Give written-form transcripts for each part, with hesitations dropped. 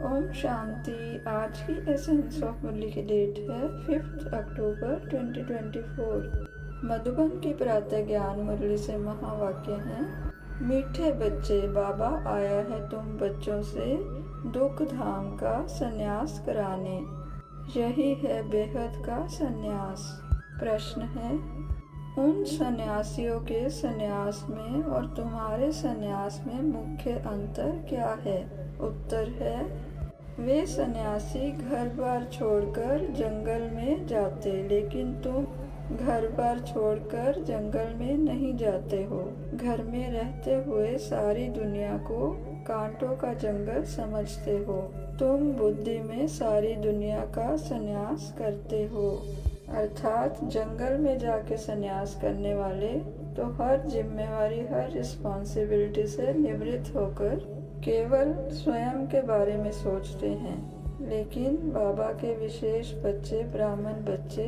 ओम शांति। आज की essence of मुरली की डेट है 5 अक्टूबर 2024। मधुबन की प्रातः ज्ञान मुरली से महावाक्य हैं। मीठे बच्चे, बाबा आया है तुम बच्चों से दुख धाम का संन्यास कराने। यही है बेहद का संन्यास। प्रश्न है, उन सन्यासियों के संन्यास में और तुम्हारे संन्यास में मुख्य अंतर क्या है? उत्तर है, वे सन्यासी घर बार छोड़कर जंगल में जाते, लेकिन तुम घर बार छोड़कर जंगल में नहीं जाते हो। घर में रहते हुए सारी दुनिया को कांटों का जंगल समझते हो। तुम बुद्धि में सारी दुनिया का संन्यास करते हो। अर्थात जंगल में जाके संन्यास करने वाले तो हर जिम्मेवारी, हर रिस्पॉन्सिबिलिटी से निवृत्त होकर केवल स्वयं के बारे में सोचते हैं। लेकिन बाबा के विशेष बच्चे, ब्राह्मण बच्चे,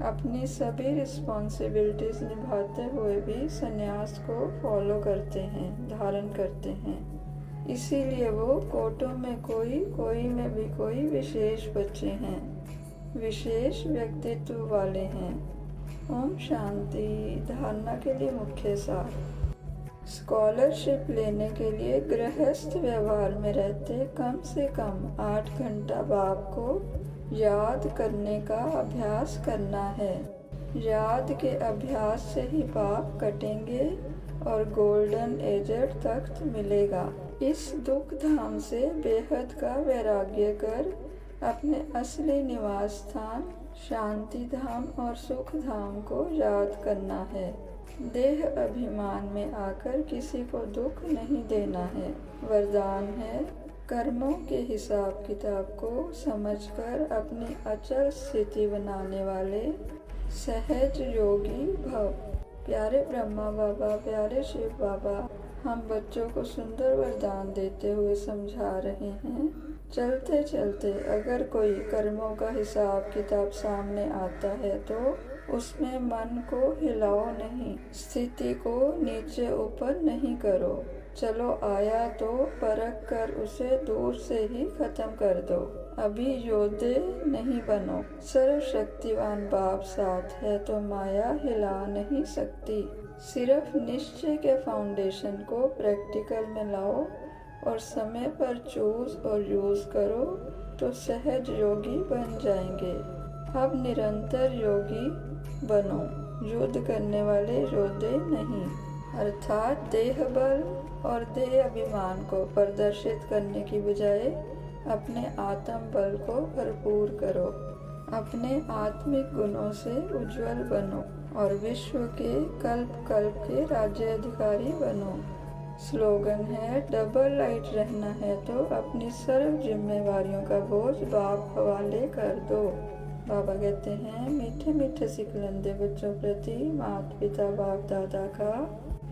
अपनी सभी रिस्पॉन्सिबिलिटीज निभाते हुए भी संन्यास को फॉलो करते हैं, धारण करते हैं। इसीलिए वो कोटों में कोई में भी कोई विशेष बच्चे हैं, विशेष व्यक्तित्व वाले हैं। ओम शांति। धारणा के लिए मुख्य सार। स्कॉलरशिप लेने के लिए गृहस्थ व्यवहार में रहते कम से कम 8 घंटा बाप को याद करने का अभ्यास करना है। याद के अभ्यास से ही पाप कटेंगे और गोल्डन एजेड तख्त मिलेगा। इस दुख धाम से बेहद का वैराग्य कर अपने असली निवास स्थान शांति धाम और सुख धाम को याद करना है। देह अभिमान में आकर किसी को दुख नहीं देना है। वरदान है, कर्मों के हिसाब किताब को समझकर अपनी अचल स्थिति बनाने वाले सहज योगी भव। प्यारे ब्रह्मा बाबा, प्यारे शिव बाबा, हम बच्चों को सुंदर वरदान देते हुए समझा रहे हैं। चलते चलते अगर कोई कर्मों का हिसाब किताब सामने आता है तो उसमें मन को हिलाओ नहीं, स्थिति को नीचे ऊपर नहीं करो। चलो आया तो परख कर उसे दूर से ही खत्म कर दो। अभी योद्धे नहीं बनो। सर्वशक्तिवान बाप साथ है तो माया हिला नहीं सकती। सिर्फ निश्चय के फाउंडेशन को प्रैक्टिकल में लाओ और समय पर चूज और यूज करो तो सहज योगी बन जाएंगे। अब निरंतर योगी बनो, युद्ध करने वाले योद्धे नहीं। अर्थात देह बल और देह अभिमान को प्रदर्शित करने की बजाय अपने आत्म बल को भरपूर करो। अपने आत्मिक गुणों से उज्जवल बनो और विश्व के कल्प कल्प के राज्य अधिकारी बनो। स्लोगन है, डबल लाइट रहना है तो अपनी सर्व जिम्मेवारियों का बोझ बाप हवाले कर दो। बाबा कहते हैं, मीठे मीठे सिकलंदे बच्चों प्रति माता पिता बाप दादा का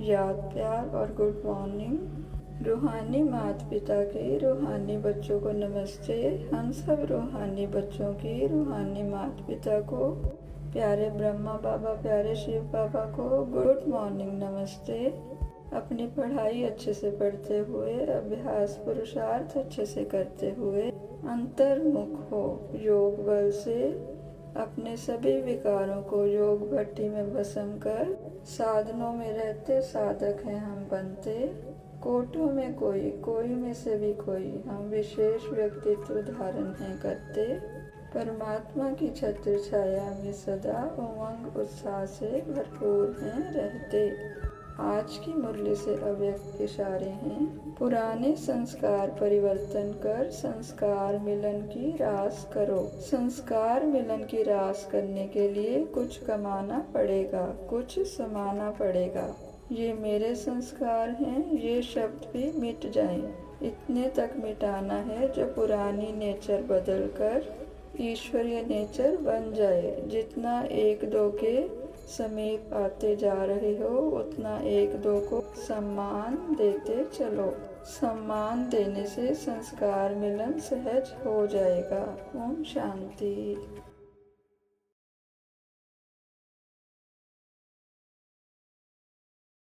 याद प्यार और गुड मॉर्निंग। रूहानी माता पिता के रूहानी बच्चों को नमस्ते। हम सब रूहानी बच्चों की रूहानी माता पिता को, प्यारे ब्रह्मा बाबा, प्यारे शिव बाबा को गुड मॉर्निंग, नमस्ते। अपनी पढ़ाई अच्छे से पढ़ते हुए, अभ्यास पुरुषार्थ अच्छे से करते हुए अंतर्मुख हो। योग बल से अपने सभी विकारों को योग भट्टी में भस्म कर साधनों में रहते साधक हैं हम बनते। कोटों में कोई में से भी कोई हम विशेष व्यक्तित्व धारण हैं करते। परमात्मा की छत्र छाया में सदा उमंग उत्साह से भरपूर हैं रहते। आज की मुरली से अव्यक्त इशारे हैं। पुराने संस्कार परिवर्तन कर संस्कार मिलन की रास करो। संस्कार मिलन की रास करने के लिए कुछ कमाना पड़ेगा, कुछ समाना पड़ेगा। ये मेरे संस्कार हैं, ये शब्द भी मिट जाएं। इतने तक मिटाना है जो पुरानी नेचर बदल कर ईश्वरीय नेचर बन जाए। जितना एक दो के समीप आते जा रहे हो उतना एक दो को सम्मान देते चलो। सम्मान देने से संस्कार मिलन सहज हो जाएगा। ओम शांति।